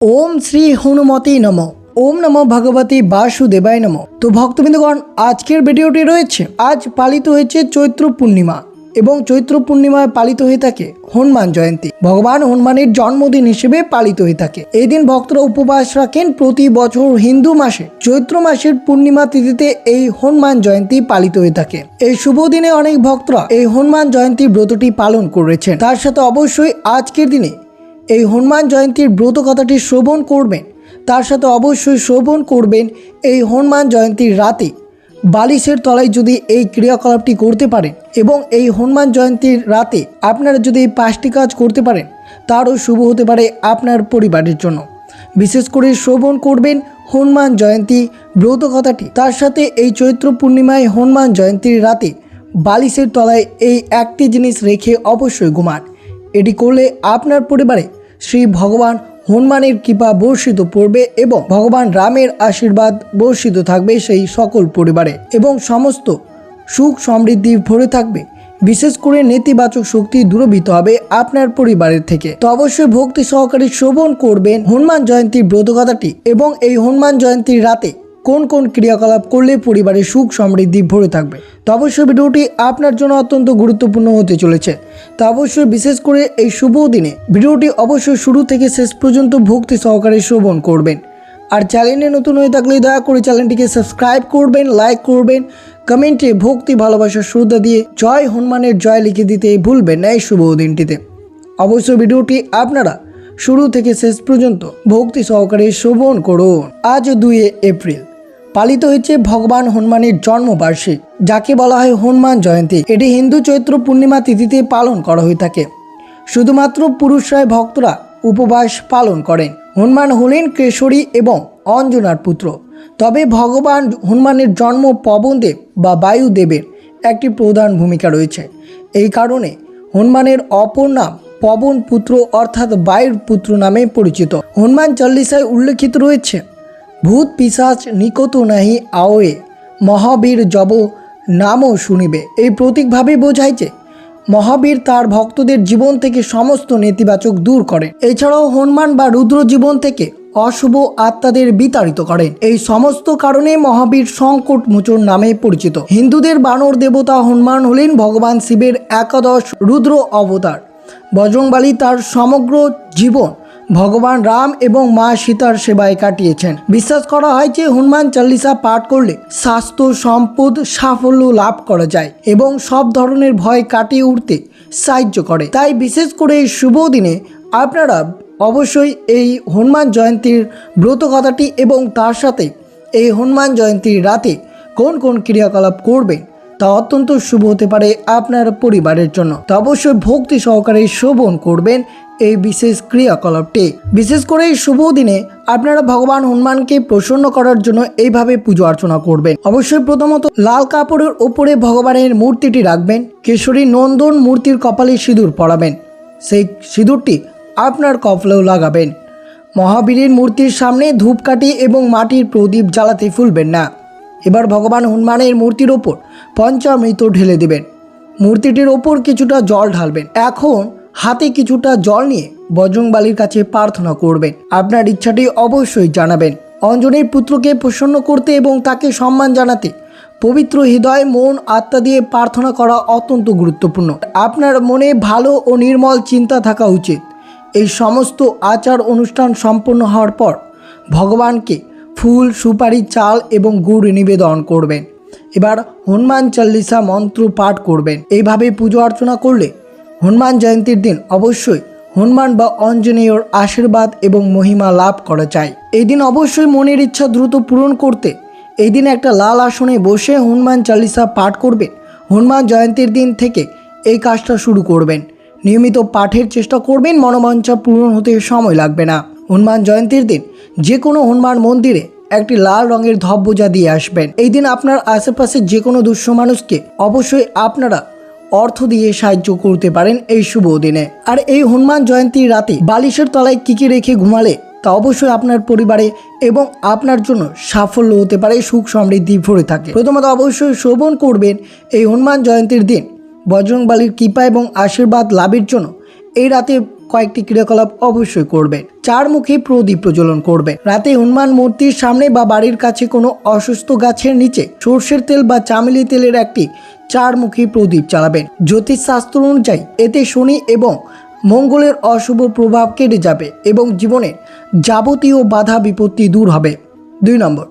ओम श्री हनुमते नमः। ओम नमः भगवते वासुदेवाय नमः। तो भक्तबृंदगण आजकेर भिडियोटी रयेछे आज पालित हयेछे चैत्र पूर्णिमा एवं चैत्र पूर्णिमाय पालित हये थाके हनुमान जयंती। भगवान हनुमानेर जन्मदिन हिसेबे पालित हये थाके। एई दिन भक्तरा उपवास राखेन। प्रति बछर हिंदू मासे चैत्र मासेर पूर्णिमा तिथिते एई हनुमान जयंती पालित हये थाके। एई शुभ दिने अनेक भक्तरा एई हनुमान जयंती ब्रतटी पालन करेछेन। तार साथे अवश्यई आजकेर दिने এই হনুমান জয়ন্তীর ব্রত কথাটি শ্রবণ করবেন। তার সাথে অবশ্যই শ্রবণ করবেন এই হনুমান জয়ন্তীর রাতে বালিশের তলায় যদি এই ক্রিয়াকলাপটি করতে পারেন এবং এই হনুমান জয়ন্তীর রাতে আপনারা যদি এই 5টি কাজ করতে পারেন তারও শুভ হতে পারে আপনার পরিবারের জন্য। বিশেষ করে শ্রবণ করবেন হনুমান জয়ন্তী ব্রত কথাটি। তার সাথে এই চৈত্র পূর্ণিমায় হনুমান জয়ন্তীর রাতে বালিশের তলায় এই একটি জিনিস রেখে অবশ্যই ঘুমান। এটি করলে আপনার পরিবারে শ্রী ভগবান হনুমানের কৃপা বর্ষিত পড়বে এবং ভগবান রামের আশীর্বাদ বর্ষিত থাকবে সেই সকল পরিবারে এবং সমস্ত সুখ সমৃদ্ধি ভরে থাকবে। বিশেষ করে নেতিবাচক শক্তি দূরীভূত হবে আপনার পরিবারের থেকে। তো অবশ্যই ভক্তি সহকারে শ্রবণ করবেন হনুমান জয়ন্তীর ব্রতকথাটি এবং এই হনুমান জয়ন্তীর রাতে কোন কোন ক্রিয়াকলাপ করলে পরিবারে সুখ সমৃদ্ধি ভরে থাকবে। তো অবশ্যই ভিডিওটি আপনার জন্য অত্যন্ত গুরুত্বপূর্ণ হতে চলেছে। তো অবশ্যই বিশেষ করে এই শুভ দিনে ভিডিওটি অবশ্যই শুরু থেকে শেষ পর্যন্ত ভক্তি সহকারে শ্রবণ করবেন। আর চ্যানেলে নতুন হয়ে থাকলে দয়া করে চ্যানেলটিকে সাবস্ক্রাইব করবেন, লাইক করবেন, কমেন্টে ভক্তি ভালোবাসা শ্রদ্ধা দিয়ে জয় হনুমানের জয় লিখে দিতে ভুলবেন না এই শুভ দিনটিতে। অবশ্যই ভিডিওটি আপনারা শুরু থেকে শেষ পর্যন্ত ভক্তি সহকারে শ্রবণ করুন। আজ 2 এপ্রিল পালিত হয়েছে ভগবান হনুমানের জন্মবার্ষিক, যাকে বলা হয় হনুমান জয়ন্তী। এটি হিন্দু চৈত্র পূর্ণিমা তিথিতে পালন করা হয়ে থাকে। শুধুমাত্র পুরুষরাই ভক্তরা উপবাস পালন করেন। হনুমান হলেন কেশরী এবং অঞ্জনার পুত্র। তবে ভগবান হনুমানের জন্ম পবনদেব বা বায়ুদেবের একটি প্রধান ভূমিকা রয়েছে। এই কারণে হনুমানের অপর নাম পবন পুত্র অর্থাৎ বায়ুর পুত্র নামে পরিচিত। হনুমান চল্লিশায় উল্লেখিত রয়েছে, ভূত পিশাচ নিকট নাহি আওয়ে মহাবীর জব নামও শুনিবে। এই প্রতীকভাবে বোঝায় যে মহাবীর তার ভক্তদের জীবন থেকে সমস্ত নেতিবাচক দূর করেন। এছাড়াও হনুমান বা রুদ্র জীবন থেকে অশুভ আত্মাদের বিতাড়িত করেন। এই সমস্ত কারণে মহাবীর সংকট মোচন নামে পরিচিত। হিন্দুদের বানর দেবতা হনুমান হলেন ভগবান শিবের একাদশ রুদ্র অবতার। বজরংবলী তার সমগ্র জীবন ভগবান রাম এবং মা সীতার সেবায় কাটিয়েছেন। বিশ্বাস করা হয় যে হনুমান চল্লিশা পাঠ করলে স্বাস্থ্য, সম্পদ, সাফল্য লাভ করা যায় এবং সব ধরনের ভয় কাটিয়ে উঠতে সাহায্য করে। তাই বিশেষ করে এই শুভ দিনে আপনারা অবশ্যই এই হনুমান জয়ন্তীর ব্রত কথাটি এবং তার সাথে এই হনুমান জয়ন্তীর রাতে কোন কোন ক্রিয়াকলাপ করবেন তা অত্যন্ত শুভ হতে পারে আপনার পরিবারের জন্য। তো অবশ্যই ভক্তি সহকারে শ্রবণ করবেন এই বিশেষ ক্রিয়াকলাপটি। বিশেষ করে এই শুভ দিনে আপনারা ভগবান হনুমানকে প্রসন্ন করার জন্য এইভাবে পুজো অর্চনা করবেন। অবশ্যই প্রথমত লাল কাপড়ের ওপরে ভগবানের মূর্তিটি রাখবেন। কেশরী নন্দন মূর্তির কপালে সিঁদুর পরাবেন। সেই সিঁদুরটি আপনার কপালেও লাগাবেন। মহাবীরের মূর্তির সামনে ধূপকাঠি এবং মাটির প্রদীপ জ্বালাতে ভুলবেন না। এবার ভগবান হনুমানের মূর্তির ওপর পঞ্চামৃত ঢেলে দেবেন। মূর্তিটির ওপর কিছুটা জল ঢালবেন। এখন হাতে কিছুটা জল নিয়ে বজরংবলীর কাছে প্রার্থনা করবেন। আপনার ইচ্ছাটি অবশ্যই জানাবেন। অঞ্জনের পুত্রকে প্রসন্ন করতে এবং তাকে সম্মান জানাতে পবিত্র হৃদয়, মন, আত্মা দিয়ে প্রার্থনা করা অত্যন্ত গুরুত্বপূর্ণ। আপনার মনে ভালো ও নির্মল চিন্তা থাকা উচিত। এই সমস্ত আচার অনুষ্ঠান সম্পন্ন হওয়ার পর ভগবানকে ফুল, সুপারি, চাল এবং গুড় নিবেদন করবেন। এবার হনুমান চল্লিশা মন্ত্র পাঠ করবেন। এইভাবে পুজো অর্চনা করলে হনুমান জয়ন্তীর দিন অবশ্যই হনুমান বা অঞ্জনেয়র আশীর্বাদ এবং মহিমা লাভ করা যায়। এই দিন অবশ্যই মনের ইচ্ছা দ্রুত পূরণ করতে এই দিন একটা লাল আসনে বসে হনুমান চল্লিশা পাঠ করবেন। হনুমান জয়ন্তীর দিন থেকে এই কাজটা শুরু করবেন। নিয়মিত পাঠের চেষ্টা করবেন। মনোবাঞ্ছা পূরণ হতে সময় লাগবে না। হনুমান জয়ন্তীর দিন যে কোনো হনুমান মন্দিরে একটি লাল রঙের ধ্বজা দিয়ে আসবেন। এই দিন আপনার আশেপাশে যে কোনো দুঃস্থ মানুষকে অবশ্যই আপনারা অর্থ দিয়ে সাহায্য করতে পারেন এই শুভ দিনে। আর এই হনুমান জয়ন্তীর রাতে বালিশের তলায় কী রেখে ঘুমালে তা অবশ্যই আপনার পরিবারে এবং আপনার জন্য সাফল্য হতে পারে, সুখ সমৃদ্ধি ভরে থাকে। প্রথমত অবশ্যই শ্রবণ করবেন এই হনুমান জয়ন্তীর দিন বজরংবলীর কৃপা এবং আশীর্বাদ লাভের জন্য এই রাতে কয়েকটি ক্রিয়াকলাপ অবশ্যই করবেন। 4 মুখী প্রদীপ প্রজ্বলন করবেন। রাতে হনুমান মূর্তির সামনে বা বাড়ির কাছে কোনো অসুস্থ গাছের নিচে সর্ষের তেল বা চামেলি তেলের একটি 4 মুখী প্রদীপ জ্বালাবেন। জ্যোতিষশাস্ত্র অনুযায়ী এতে শনি এবং মঙ্গলের অশুভ প্রভাব কেটে যাবে এবং জীবনের যাবতীয় বাধা বিপত্তি দূর হবে। 2 নম্বর,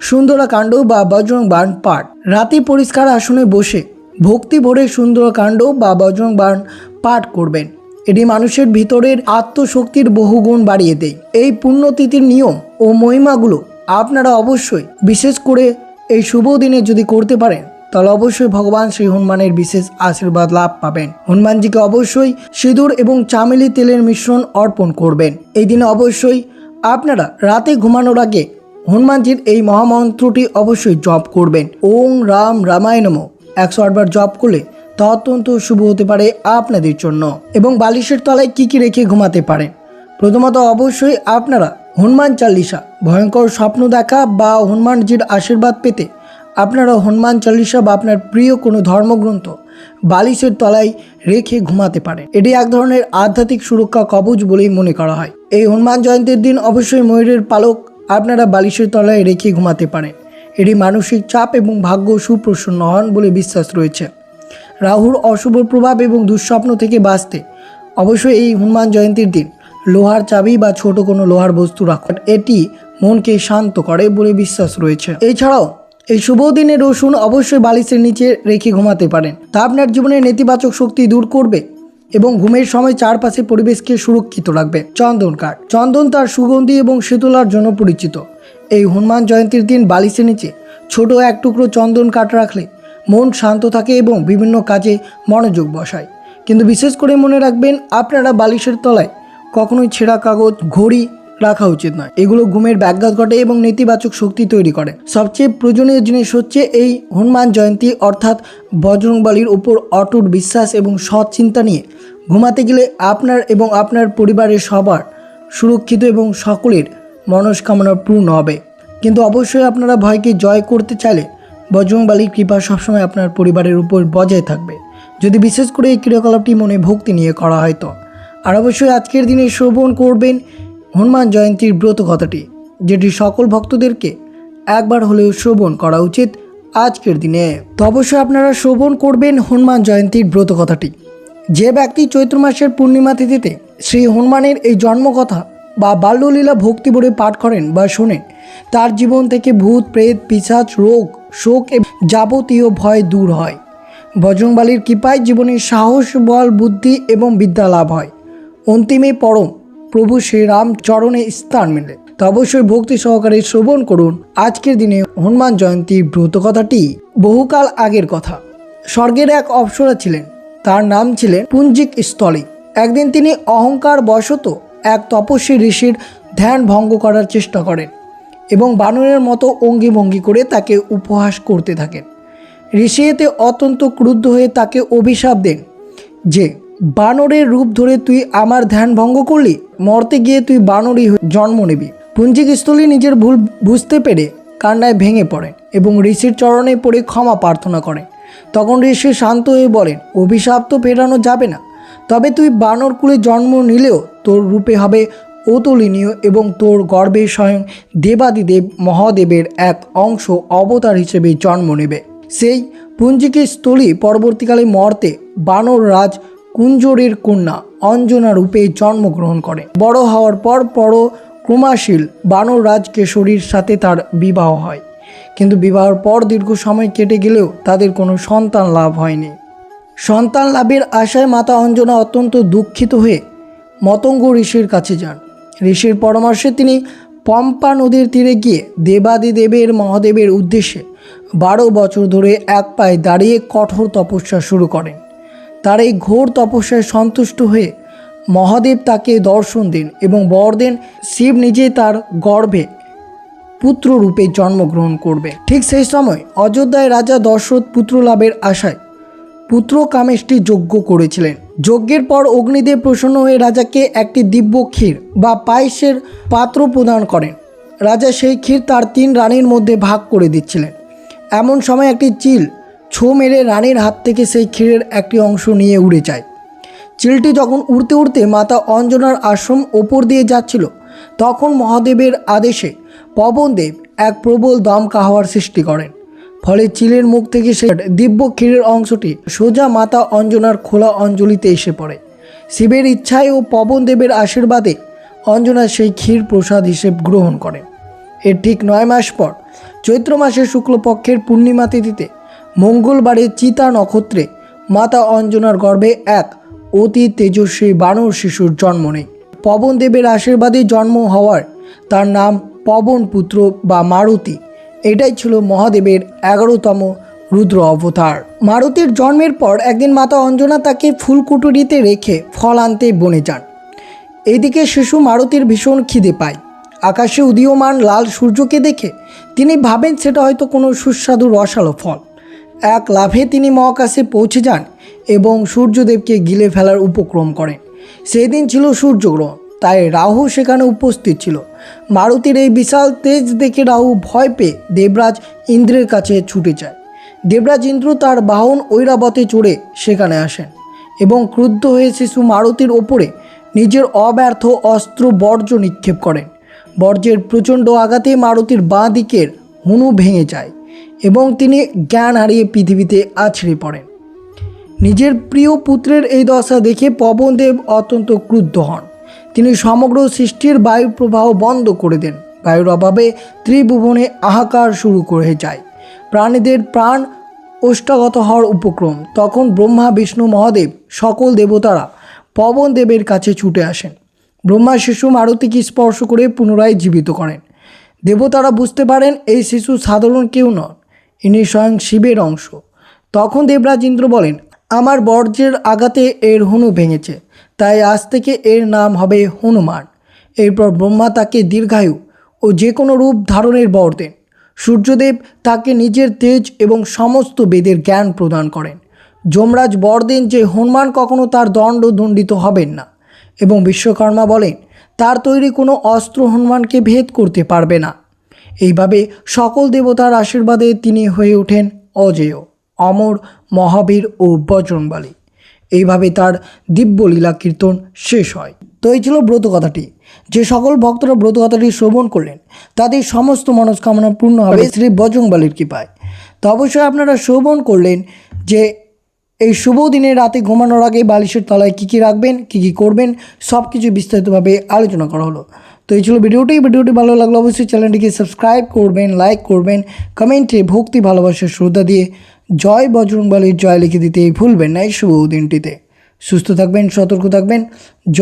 সুন্দরকাণ্ড বা বজরং বাণ পাঠ। রাতে পরিষ্কার আসনে বসে ভক্তি ভরে সুন্দরকাণ্ড বা বজরং বাণ পাঠ করবেন। এটি মানুষের ভিতরের আত্মশক্তির বহুগুণ বাড়িয়ে দেয়। এই পুণ্যতিথির নিয়ম ও মহিমাগুলো আপনারা অবশ্যই বিশেষ করে এই শুভ দিনে যদি করতে পারেন তাহলে অবশ্যই ভগবান শ্রী হনুমানের বিশেষ আশীর্বাদ লাভ পাবেন। হনুমানজিকে অবশ্যই সিঁদুর এবং চামেলি তেলের মিশ্রণ অর্পণ করবেন। এই দিনে অবশ্যই আপনারা রাতে ঘুমানোর আগে হনুমানজির এই মহামন্ত্রটি অবশ্যই জপ করবেন। ওং রাম রামায় নমঃ 108 বার জপ করলে তা অত্যন্ত শুভ হতে পারে আপনাদের জন্য। এবং বালিশের তলায় কি রেখে ঘুমাতে পারেন? প্রথমত অবশ্যই আপনারা হনুমান চালিসা, ভয়ঙ্কর স্বপ্ন দেখা বা হনুমানজির আশীর্বাদ পেতে আপনারা হনুমান চালিসা বা আপনার প্রিয় কোনো ধর্মগ্রন্থ বালিশের তলায় রেখে ঘুমাতে পারেন। এটি এক ধরনের আধ্যাত্মিক সুরক্ষা কবচ বলেই মনে করা হয়। এই হনুমান জয়ন্তীর দিন অবশ্যই ময়ূরের পালক আপনারা বালিশের তলায় রেখে ঘুমাতে পারেন। এটি মানসিক চাপ এবং ভাগ্য সুপ্রসন্ন হন বলে বিশ্বাস রয়েছে। রাহুর অশুভ প্রভাব এবং দুঃস্বপ্ন থেকে বাঁচতে অবশ্যই এই হনুমান জয়ন্তীর দিন লোহার চাবি বা ছোট কোনো লোহার বস্তু রাখুন। এটি মনকে শান্ত করে বলে বিশ্বাস রয়েছে। এছাড়াও এই শুভ দিনে রসুন অবশ্যই বালিশের নিচে রেখে ঘুমাতে পারেন। তা আপনার জীবনের নেতিবাচক শক্তি দূর করবে এবং ঘুমের সময় চারপাশে পরিবেশকে সুরক্ষিত রাখবে। চন্দন কাঠ। চন্দন তার সুগন্ধি এবং শীতলার জন্য পরিচিত। এই হনুমান জয়ন্তীর দিন বালিশের নিচে ছোট এক টুকরো চন্দন কাঠ রাখলে মন শান্ত থাকে এবং বিভিন্ন কাজে মনোযোগ বসায়। কিন্তু বিশেষ করে মনে রাখবেন আপনারা বালিশের তলায় কখনোই ছেঁড়া কাগজ, ঘড়ি রাখা উচিত নয়। এগুলো ঘুমের ব্যাঘাত ঘটে এবং নেতিবাচক শক্তি তৈরি করে। সবচেয়ে প্রয়োজনীয় জিনিস হচ্ছে এই হনুমান জয়ন্তী অর্থাৎ বজরংবলীর উপর অটুট বিশ্বাস এবং সৎ চিন্তা নিয়ে ঘুমাতে গেলে আপনার এবং আপনার পরিবারের সবার সুরক্ষিত এবং সকলের মনস্কামনা পূর্ণ হবে। কিন্তু অবশ্যই আপনারা ভয়কে জয় করতে চাইলে বজরংবলীর কৃপা সবসময় আপনার পরিবারের উপর বজায় থাকবে, যদি বিশেষ করে এই ক্রিয়াকলাপটি মনে ভক্তি নিয়ে করা হয় তো। আর অবশ্যই আজকের দিনে শ্রবণ করবেন হনুমান জয়ন্তীর ব্রত কথাটি, যেটি সকল ভক্তদেরকে একবার হলেও শ্রবণ করা উচিত আজকের দিনে। তো অবশ্যই আপনারা শ্রবণ করবেন হনুমান জয়ন্তীর ব্রত কথাটি। যে ব্যক্তি চৈত্র মাসের পূর্ণিমা তিথিতে শ্রী হনুমানের এই জন্মকথা বা বাল্যলীলা ভক্তি ভরে পাঠ করেন বা শোনেন, তার জীবন থেকে ভূত প্রেত পিশাচ রোগ শোক এবং যাবতীয় ভয় দূর হয়। বজরংবলীর কৃপায় জীবনের সাহস বল বুদ্ধি এবং বিদ্যা লাভ হয়। অন্তিমে পরম প্রভু শ্রীরাম চরণে স্থান মেলে। তো অবশ্যই ভক্তি সহকারে শ্রবণ করুন আজকের দিনে হনুমান জয়ন্তীর ব্রত কথাটি। বহুকাল আগের কথা, স্বর্গের এক অপ্সরা ছিলেন, তার নাম ছিলেন পুঞ্জিক স্থলী। একদিন তিনি অহংকার বশত এক তপস্বী ঋষির ধ্যান ভঙ্গ করার চেষ্টা করেন এবং বানরের মতো অঙ্গি ভঙ্গি করে তাকে উপহাস করতে থাকেন। ঋষি এতে অত্যন্ত ক্রুদ্ধ হয়ে তাকে অভিশাপ দেন যে বানরের রূপ ধরে তুই আমার ধ্যান ভঙ্গ করলি, মরতে গিয়ে তুই বানরই জন্ম নিবি। পুঞ্জিক স্থলী নিজের ভুল বুঝতে পেরে কান্নায় ভেঙে পড়েন এবং ঋষির চরণে পড়ে ক্ষমা প্রার্থনা করেন। তখন ঋষি শান্ত হয়ে বলেন, অভিশাপ তো ফেরানো যাবে না, তবে তুই বানর কুলে জন্ম নিলেও তোর রূপে হবে অতুলনীয় এবং তোর গর্ভে স্বয়ং দেবাদিদেব মহাদেবের এক অংশ অবতার হিসেবে জন্ম নেবে। সেই পুঞ্জিকের স্থলী পরবর্তীকালে মর্তে বানর রাজ কুঞ্জরের কন্যা অঞ্জনা রূপে জন্মগ্রহণ করে। বড় হওয়ার পর ক্রমাশীল বানর রাজ কেশরীর সাথে তার বিবাহ হয়, কিন্তু বিবাহের পর দীর্ঘ সময় কেটে গেলেও তাদের কোনো সন্তান লাভ হয়নি। সন্তান লাভের আশায় মাতা অঞ্জনা অত্যন্ত দুঃখিত হয়ে মতঙ্গ ঋষির কাছে যান। ঋষির পরামর্শে তিনি পম্পা নদীর তীরে গিয়ে দেবাদিদেবের মহাদেবের উদ্দেশ্যে 12 বছর ধরে এক পায়ে দাঁড়িয়ে কঠোর তপস্যা শুরু করেন। তার এই ঘোর তপস্যায় সন্তুষ্ট হয়ে মহাদেব তাকে দর্শন দেন এবং বর দেন শিব নিজে তার গর্ভে পুত্র রূপে জন্মগ্রহণ করবে। ঠিক সেই সময় অযোধ্যায় রাজা দশরথ পুত্র লাভের আশায় পুত্র কামেষ্টি যজ্ঞ করেছিলেন। যজ্ঞের পর অগ্নিদেব প্রসন্ন হয়ে রাজাকে একটি দিব্য ক্ষীর বা পায়েসের পাত্র প্রদান করেন। রাজা সেই ক্ষীর তার 3 রানীর মধ্যে ভাগ করে দিচ্ছিলেন। এমন সময় একটি চিল ছো মেরে রানীর হাত থেকে সেই ক্ষীরের একটি অংশ নিয়ে উড়ে যায়। চিলটি যখন উড়তে উড়তে মাতা অঞ্জনার আশ্রম ওপর দিয়ে যাচ্ছিল, তখন মহাদেবের আদেশে পবনদেব এক প্রবল দমকা হাওয়ার সৃষ্টি করেন। ফলে চিলের মুখ থেকে সে দিব্য ক্ষীরের অংশটি সোজা মাতা অঞ্জনার খোলা অঞ্জলিতে এসে পড়ে। শিবের ইচ্ছায় ও পবনদেবের আশীর্বাদে অঞ্জনা সেই ক্ষীর প্রসাদ হিসেবে গ্রহণ করেন। এর ঠিক 9 মাস পর চৈত্র মাসের শুক্লপক্ষের পূর্ণিমা তিথিতে মঙ্গলবারে চিতা নক্ষত্রে মাতা অঞ্জনার গর্ভে এক অতি তেজস্বী বানর শিশুর জন্ম নেয়। পবনদেবের আশীর্বাদে জন্ম হওয়ার তার নাম পবনপুত্র বা মারুতি। এটাই ছিল মহাদেবের 11তম রুদ্র অবতার। মারুতির জন্মের পর একদিন মাতা অঞ্জনা তাকে ফুলকুটুরিতে রেখে ফল আনতে বনে যান। এদিকে শিশু মারুতির ভীষণ খিদে পায়। আকাশে উদীয়মান লাল সূর্যকে দেখে তিনি ভাবেন সেটা হয়তো কোনো সুস্বাদু রসালো ফল। এক লাফে তিনি মহাকাশে পৌঁছে যান এবং সূর্যদেবকে গিলে ফেলার উপক্রম করেন। সেদিন ছিল সূর্যগ্রহণ, তাই রাহু সেখানে উপস্থিত ছিল। মারুতির এই বিশাল তেজ দেখে রাহু ভয় পেয়ে দেবরাজ ইন্দ্রের কাছে ছুটে যায়। দেবরাজ ইন্দ্র তার বাহন ঐরাবতে চড়ে সেখানে আসেন এবং ক্রুদ্ধ হয়ে শিশু মারুতির ওপরে নিজের অব্যর্থ অস্ত্র বর্জ্য নিক্ষেপ করেন। বর্জ্যের প্রচণ্ড আঘাতে মারুতির বাঁ দিকের হুনু ভেঙে যায় এবং তিনি জ্ঞান হারিয়ে পৃথিবীতে আছড়ে পড়েন। নিজের প্রিয় পুত্রের এই দশা দেখে পবনদেব অত্যন্ত ক্রুদ্ধ হন। তিনি সমগ্র সৃষ্টির বায়ু প্রবাহ বন্ধ করে দেন। বায়ুর অভাবে ত্রিভুবনে হাহাকার শুরু করে যায়। প্রাণীদের প্রাণ ওষ্ঠাগত হওয়ার উপক্রম। তখন ব্রহ্মা, বিষ্ণু, মহাদেব সকল দেবতারা পবনদেবের কাছে ছুটে আসেন। ব্রহ্মা শিশু মারুতিকে স্পর্শ করে পুনরায় জীবিত করেন। দেবতারা বুঝতে পারেন এই শিশু সাধারণ কেউ নন, ইনি স্বয়ং শিবের অংশ। তখন দেবরাজ ইন্দ্র বলেন, আমার বর্জ্যের আঘাতে এর হুনু ভেঙেছে, তাই আজ থেকে এর নাম হবে হনুমান। এরপর ব্রহ্মা তাকে দীর্ঘায়ু ও যে কোনো রূপ ধারণের বর দেন। সূর্যদেব তাকে নিজের তেজ এবং সমস্ত বেদের জ্ঞান প্রদান করেন। যমরাজ বর দেন যে হনুমান কখনো তার দণ্ডিত হবেন না এবং বিশ্বকর্মা বলেন তার তৈরি কোনো অস্ত্র হনুমানকে ভেদ করতে পারবে না। এইভাবে সকল দেবতার আশীর্বাদে তিনি হয়ে ওঠেন অজেয়, অমর, মহাবীর ও বজরংবলী। এইভাবে তার দিব্য লীলা কীর্তন শেষ হয়। তো এই ছিল ব্রত কথাটি। যে সকল ভক্তরা ব্রত কথাটি শ্রবণ করলেন তাদের সমস্ত মনস্কামনা পূর্ণ হবে শ্রী বজরংবলীর কৃপায়। তো অবশ্যই আপনারা শ্রবণ করলেন যে এই শুভ দিনে রাতে ঘুমানোর আগে বালিশের তলায় কী কী রাখবেন, কী কী করবেন, সব কিছু বিস্তারিতভাবে আলোচনা করা হলো। তো এই ছিল ভিডিওটি ভালো লাগলো অবশ্যই চ্যানেলটিকে সাবস্ক্রাইব করবেন, লাইক করবেন, কমেন্টে ভক্তি, ভালোবাসা, শ্রদ্ধা দিয়ে জয় বজরংবলীর জয় লিখে দিতে ভুলবেন না। এই শুভ দিনটিতে সুস্থ থাকবেন, সতর্ক থাকবেন। জয়।